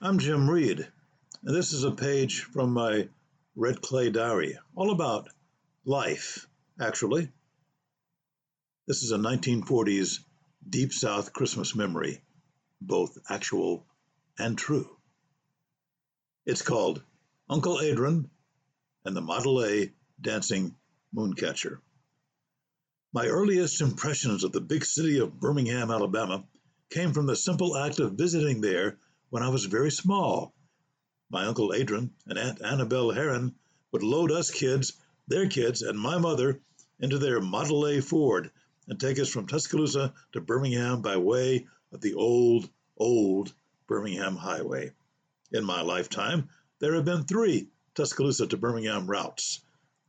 I'm Jim Reed, and this is a page from my red clay diary, all about life, actually. This is a 1940s Deep South Christmas memory, both actual and true. It's called Uncle ADRON and the Model A Dancing Mooncatcher. My earliest impressions of the big city of Birmingham, Alabama, came from the simple act of visiting there when I was very small. My Uncle Adrian and Aunt Annabelle Heron would load us kids, their kids, and my mother into their Model A Ford and take us from Tuscaloosa to Birmingham by way of the old Birmingham Highway. In my lifetime, there have been 3 Tuscaloosa to Birmingham routes.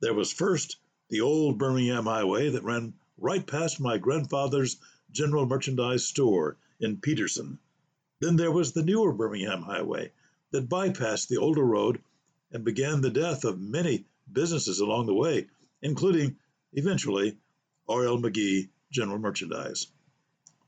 There was first the old Birmingham Highway that ran right past my grandfather's general merchandise store in Peterson. Then there was the newer Birmingham Highway that bypassed the older road and began the death of many businesses along the way, including, eventually, R.L. McGee General Merchandise.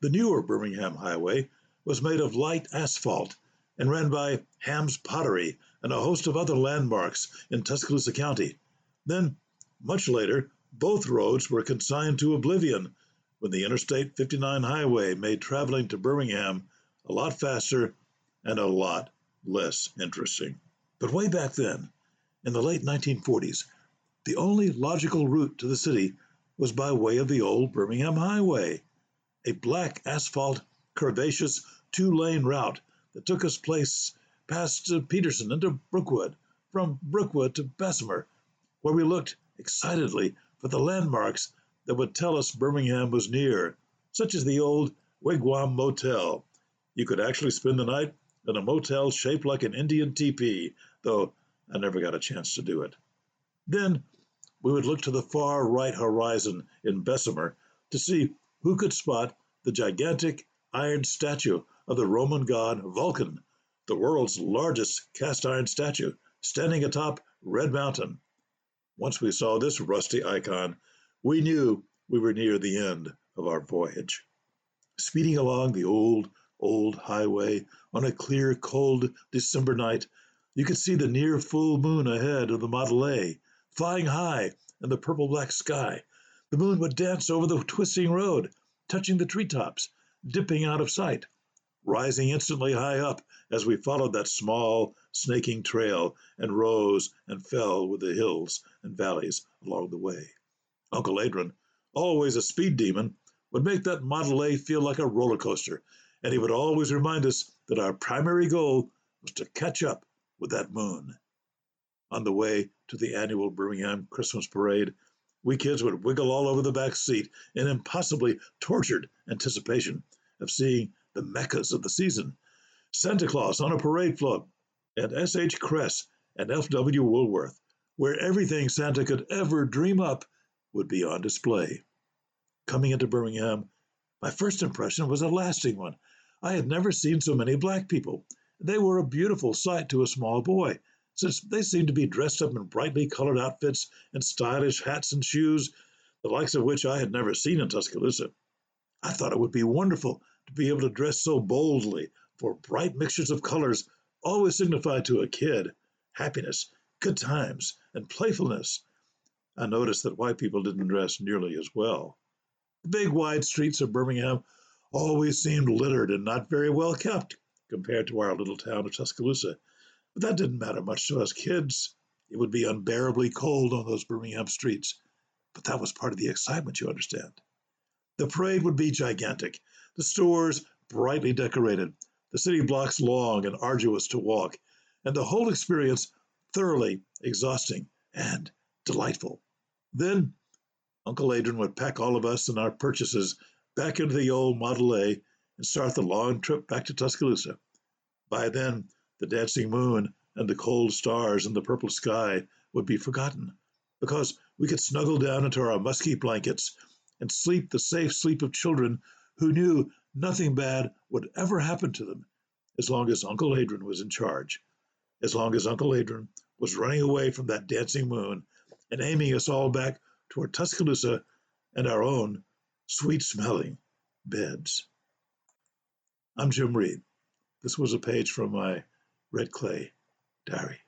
The newer Birmingham Highway was made of light asphalt and ran by Ham's Pottery and a host of other landmarks in Tuscaloosa County. Then, much later, both roads were consigned to oblivion when the Interstate 59 highway made traveling to Birmingham a lot faster and a lot less interesting. But way back then, in the late 1940s, the only logical route to the city was by way of the old Birmingham Highway, a black asphalt, curvaceous 2-lane route that took us past Peterson into Brookwood, from Brookwood to Bessemer, where we looked excitedly for the landmarks that would tell us Birmingham was near, such as the old Wigwam Motel. You could actually spend the night in a motel shaped like an Indian teepee, though I never got a chance to do it. Then we would look to the far right horizon in Bessemer to see who could spot the gigantic iron statue of the Roman god Vulcan, the world's largest cast iron statue, standing atop Red Mountain. Once we saw this rusty icon, we knew we were near the end of our voyage. Speeding along the old highway on a clear, cold December night, you could see the near full moon ahead of the Model A, flying high in the purple-black sky. The moon would dance over the twisting road, touching the treetops, dipping out of sight, rising instantly high up as we followed that small, snaking trail and rose and fell with the hills and valleys along the way. Uncle Adrian, always a speed demon, would make that Model A feel like a roller coaster, and he would always remind us that our primary goal was to catch up with that moon. On the way to the annual Birmingham Christmas parade, we kids would wiggle all over the back seat in impossibly tortured anticipation of seeing the meccas of the season: Santa Claus on a parade float, and S.H. Kress and F.W. Woolworth, where everything Santa could ever dream up would be on display. Coming into Birmingham, my first impression was a lasting one. I had never seen so many black people. They were a beautiful sight to a small boy, since they seemed to be dressed up in brightly colored outfits and stylish hats and shoes, the likes of which I had never seen in Tuscaloosa. I thought it would be wonderful to be able to dress so boldly, for bright mixtures of colors always signified to a kid happiness, good times, and playfulness. I noticed that white people didn't dress nearly as well. The big wide streets of Birmingham always seemed littered and not very well kept compared to our little town of Tuscaloosa. But that didn't matter much to us kids. It would be unbearably cold on those Birmingham streets. But that was part of the excitement, you understand. The parade would be gigantic, the stores brightly decorated, the city blocks long and arduous to walk, and the whole experience thoroughly exhausting and delightful. Then Uncle Adrian would pack all of us and our purchases back into the old Model A and start the long trip back to Tuscaloosa. By then, the dancing moon and the cold stars in the purple sky would be forgotten, because we could snuggle down into our musky blankets and sleep the safe sleep of children who knew nothing bad would ever happen to them as long as Uncle Adrian was in charge, as long as Uncle Adrian was running away from that dancing moon and aiming us all back toward Tuscaloosa and our own sweet-smelling beds. I'm Jim Reed. This was a page from my Red Clay Diary.